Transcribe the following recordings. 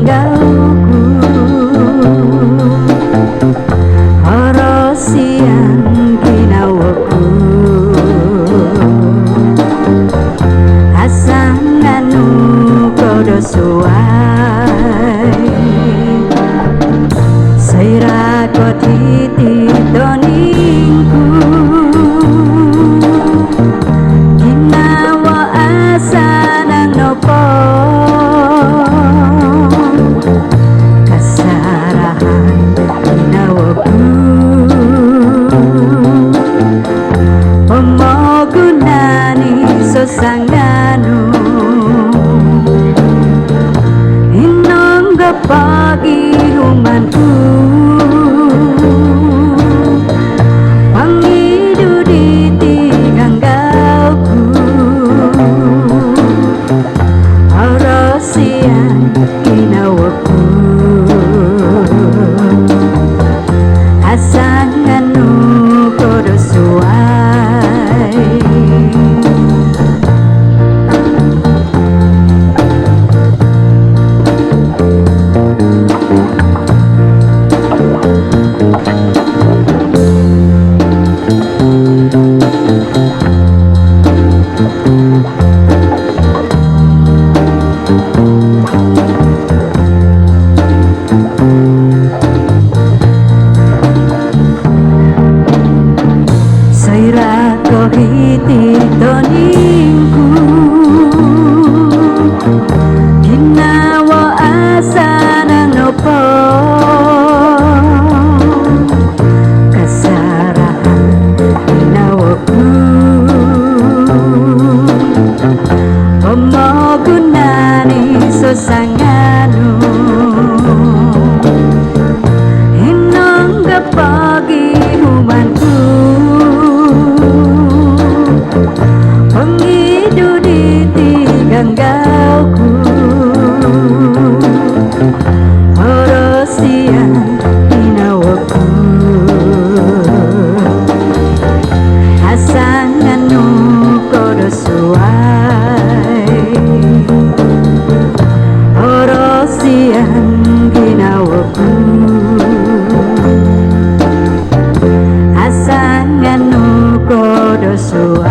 tanggalku ora siang ginawaku asanganu kodo suai saira kotiti doningku ginawa asanang nopo kasarahan ginawaku pemogunani sosanganu inongga pagi humanku pangidu di tiganggauku arosian ginawaku asanganu kodo suai saira kohiti doningku ginawa asana nopo kasarahan ginawaku pemogunani sosanganu inongga pagi humanku pengidu di tiganggauku orosian ginawaku asanganu kodo suai orosian ginawaku asanganu kodo suai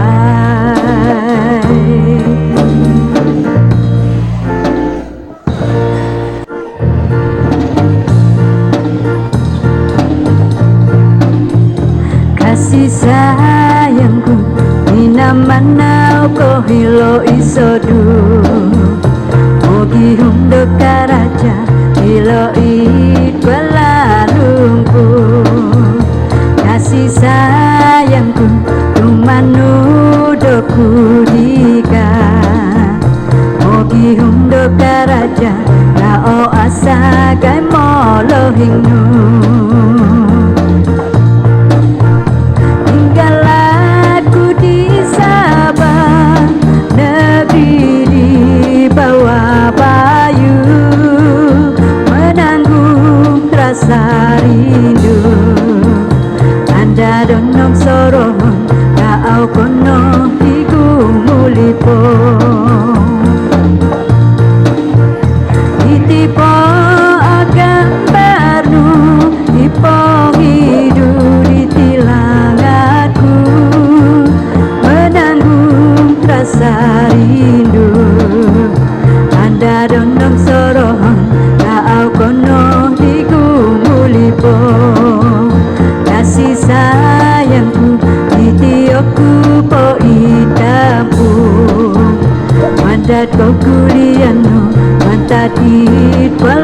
kasih sayangku ina manau ko hilo isodu mogi hundo karaja hilo ikwalalungku kasih sayangku tumanudoku dika mogi hundo karaja nao asa gai molo hingnu tinggalku di Sabah negeri di bawah bayu menanggung rasa rindu anda donong sorohon kau kono iku mulipo itipo akan baru ipo hidup di tilanganku menanggung rasa rindu anda donong sorohon kau kono iku mulipo kasih sayangku titioku po idamu mandat kau kuliahmu mantat itwa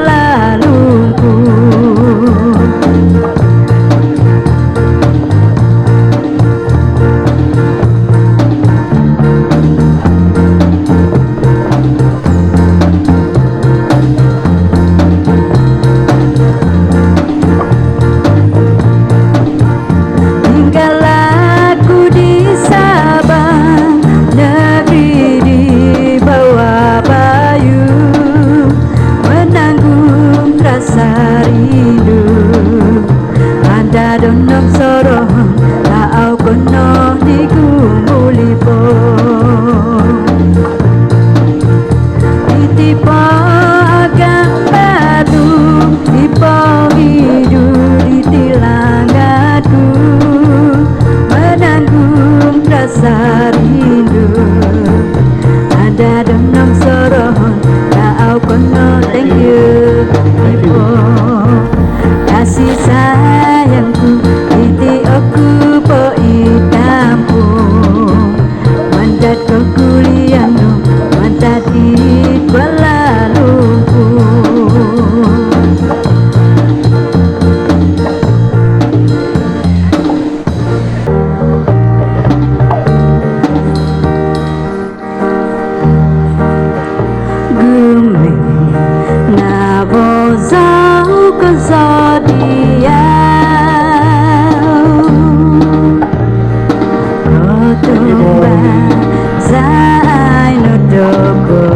cơn gió đi ao có tung ba giá ai nó đâu có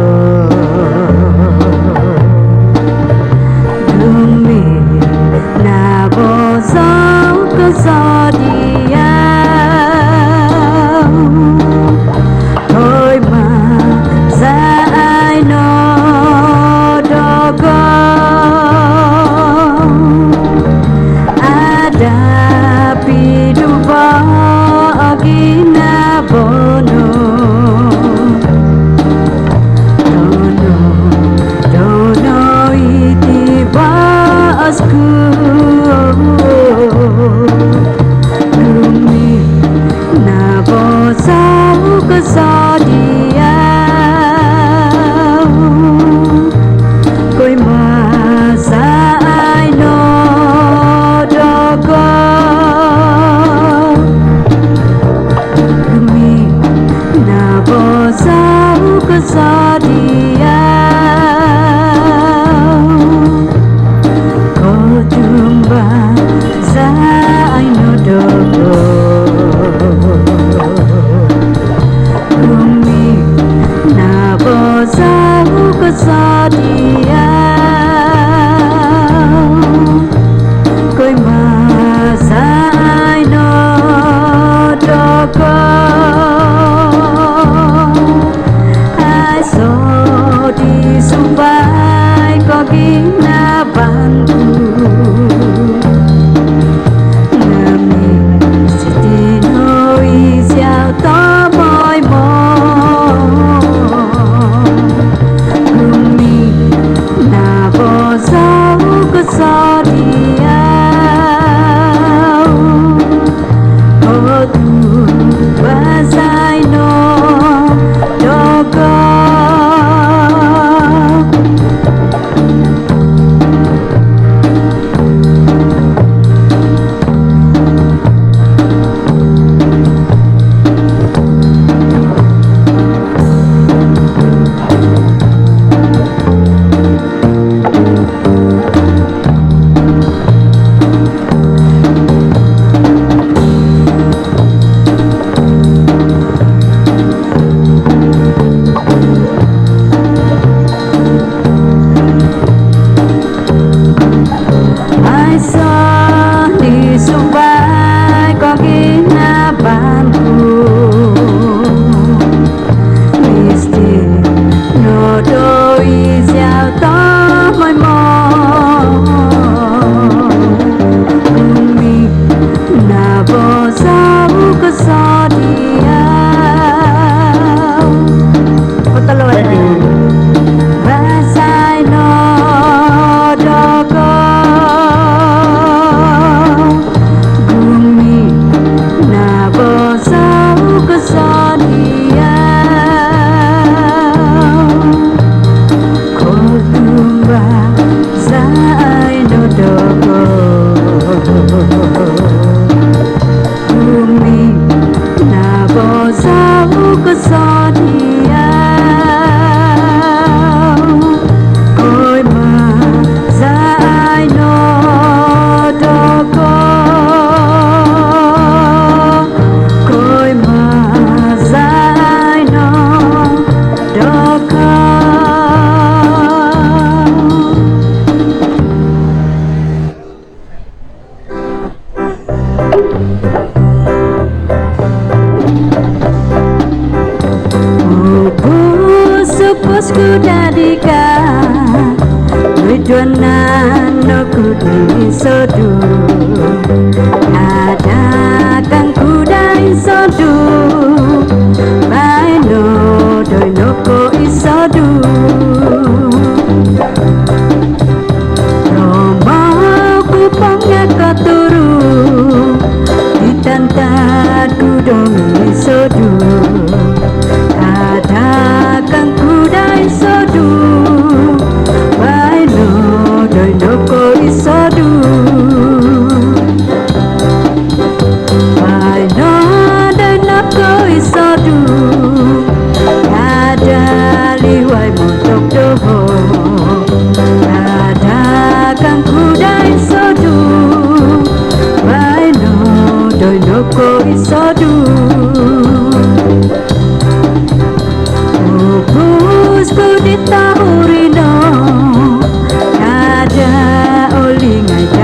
đường mình là vô gió cơn gió đi ao thôi mà giá ai nó đâu có ada piduba agina bono dono itiba asku bumi na bosau kesadia koi masa ai no dogo bumi na bosau kesadia ko jumpa sa ai no dogo bumi na bosau kesadia koi masa ai no dogo ai so di sumbai ko gina bantu nami sitino isiao to moi mo bumi na bosau kesadia oh tu basai no dogo ai so di sumbai ko gina bantu misti no do isiao to moi mo bumi na bosau kesadia potolo basai no dogo bumi na bosau kesadia ko tumba sai no dogo bumi na bosau kesadia koi ma sai no dogo koi ma sai no dogo Supposku dadika Ridwana no kudi sodu Ada kang kudai sodu Baino doi noko isodu Romo kupongnya koturu Ditantan kudomi sodu Ada kang kudai sodu Baino doi noko isodu Baino doi noko isodu Ada liwai montok doho Ada kang kudai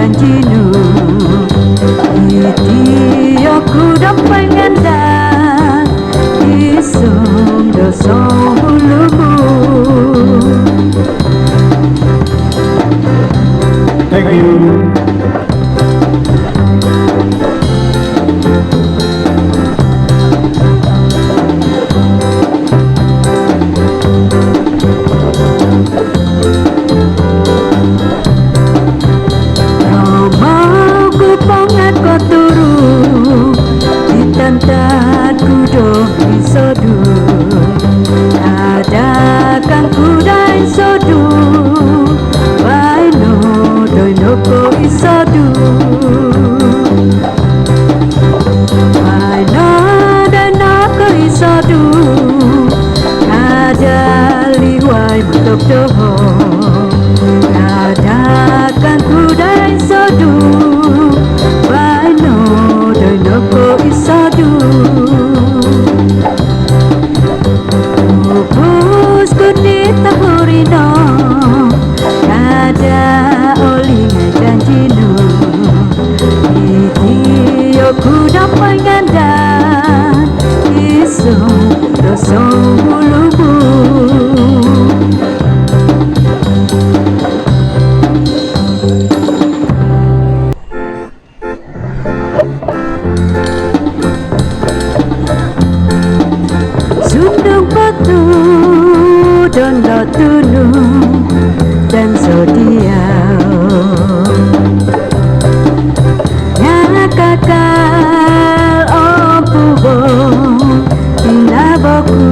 janjimu Iti aku dapat ngandang Isung dosa hulumu Thank you. Adakan kudai sodu Waino doi noko isodu Waino doi noko isodu Ada liwai bentuk doho Adakan kudai sodu Waino doi noko isodu Tahurino ada olingan janjinu Iti aku dapat ngandang Isung dosa hulumu Sundung batu dan tunu dan sodiau Nyakakal opubo inaboku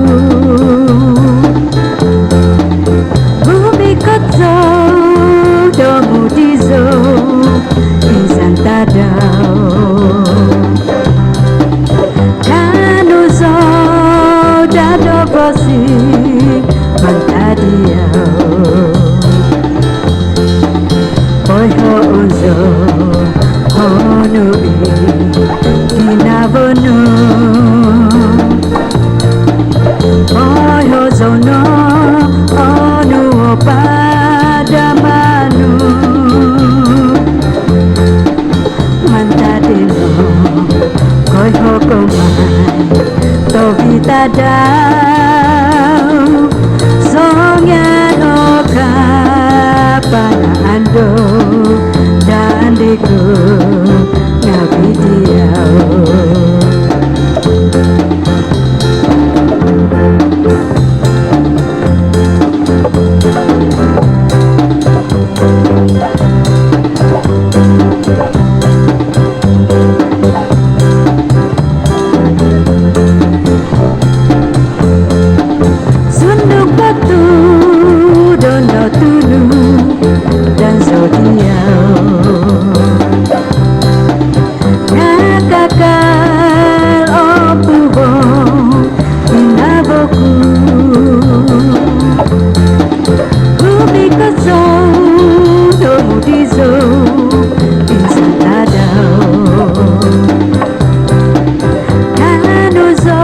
Bumi kotso domu dizo insan tadau Kanuzo dado bosi Mantadiau Oi ho unzo honui Dinavono Oi ho zono onu opadamanu Mantadino Koi ho komai Tovitadau Songan oka pada ando dan diku ngabi diau Sunduk batu dono tunu dan sodiau Ngakakal opubo inaboku Bumi kotso domu dizo insan tadau Kanuzo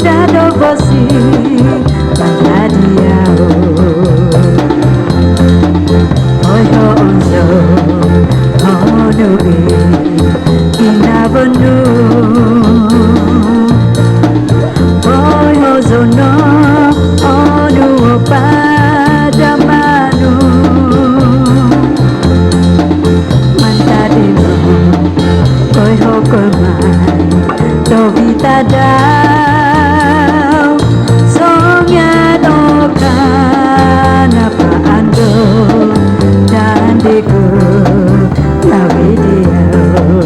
dado bosi Mantadiau Oi ho unzo honui inabonu Oi ho zono onu opadamanu Mantadino Oi ho komai Tovitadau Songan okan apa ando dan diku ngawi diau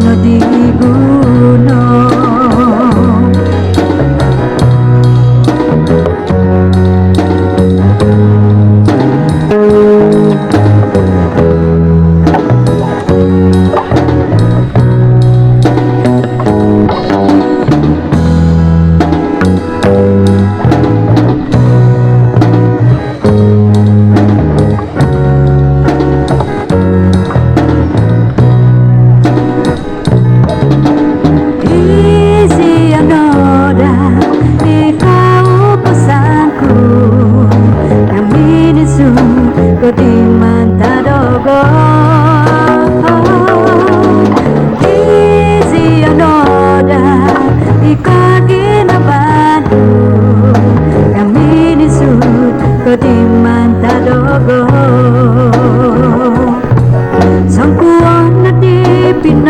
no di gunung.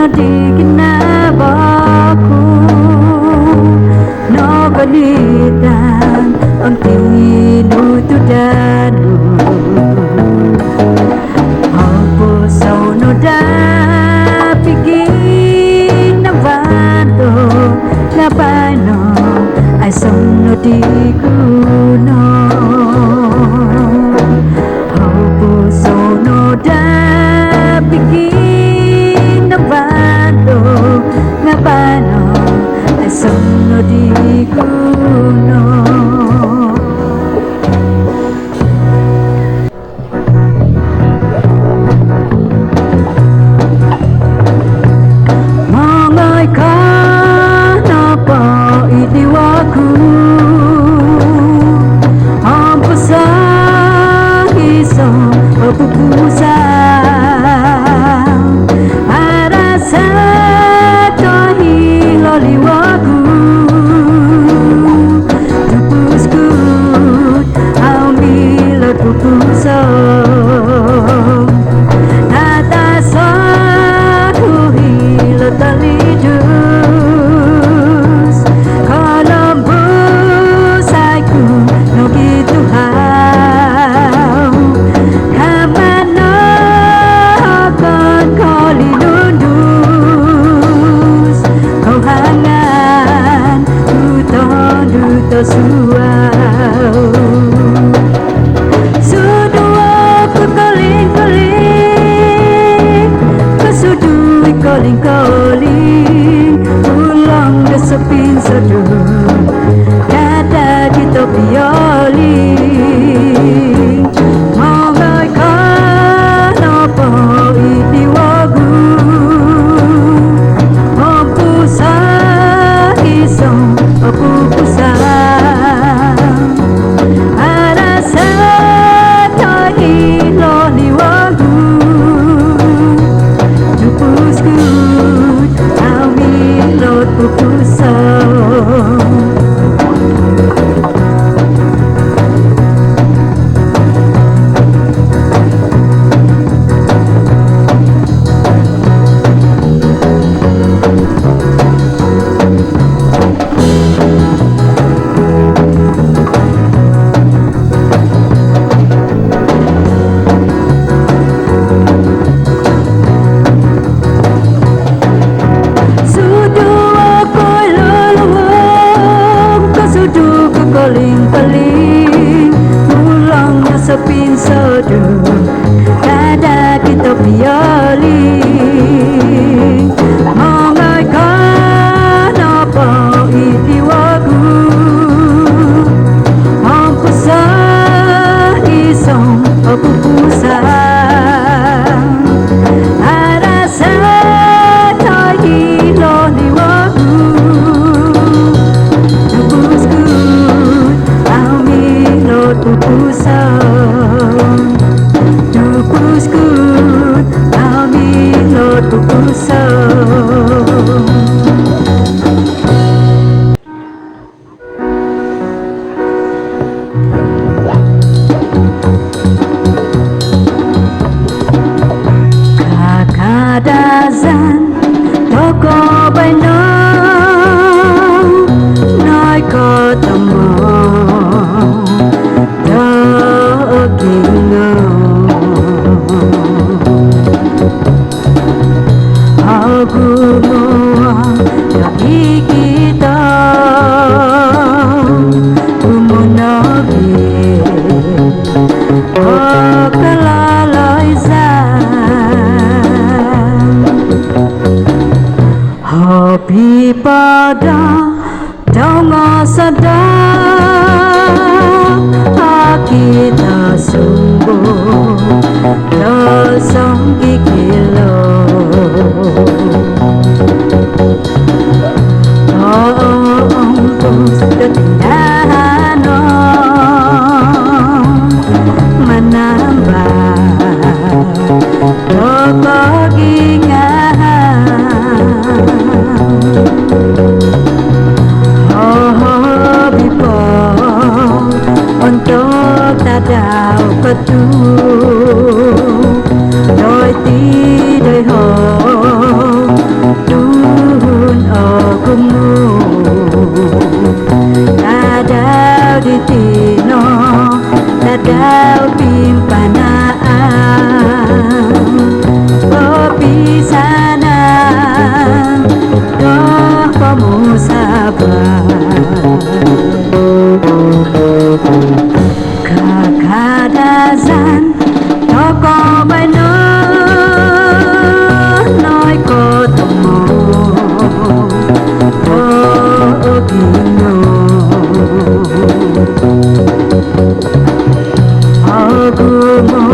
Di kinabaku no balitan ang tinutudano ako sa no da pigin na vanto na pano ay sono di kuno ako sa no da pigin na vanto na pano ay sono di kuno. Calling, ulang desepin seduh, kata di topioli, mengaikan apa ini wagu, mempusah isong, aku pusah, ada satu hiloli wagu. Pupusan pada dongo sedang kita sungguh dosong kilo ongkos ketinggalan menambah kebagingan bipo untuk tadau ketu đôi tí đôi hồ đun ở cùng ngủ ta đau đi tì nó ta đau tim pana kopi sana doh kamu sabar kakadazan toko bano nói cô tầm mồ gino gumo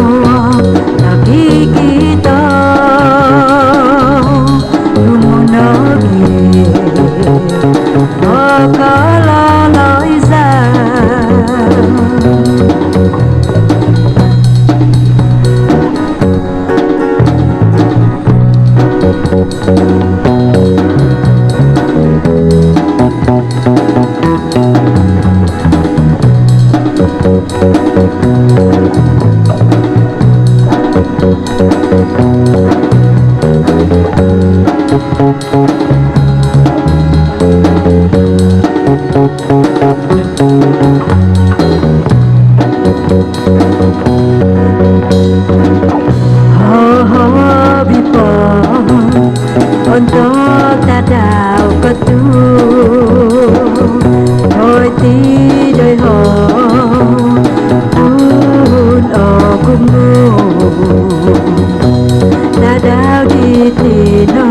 nakikita lumunogi kalalaiza bipo untuk tadau ketu đôi tí đôi hồ đun ở cùng ngủ ta đau đi thì nó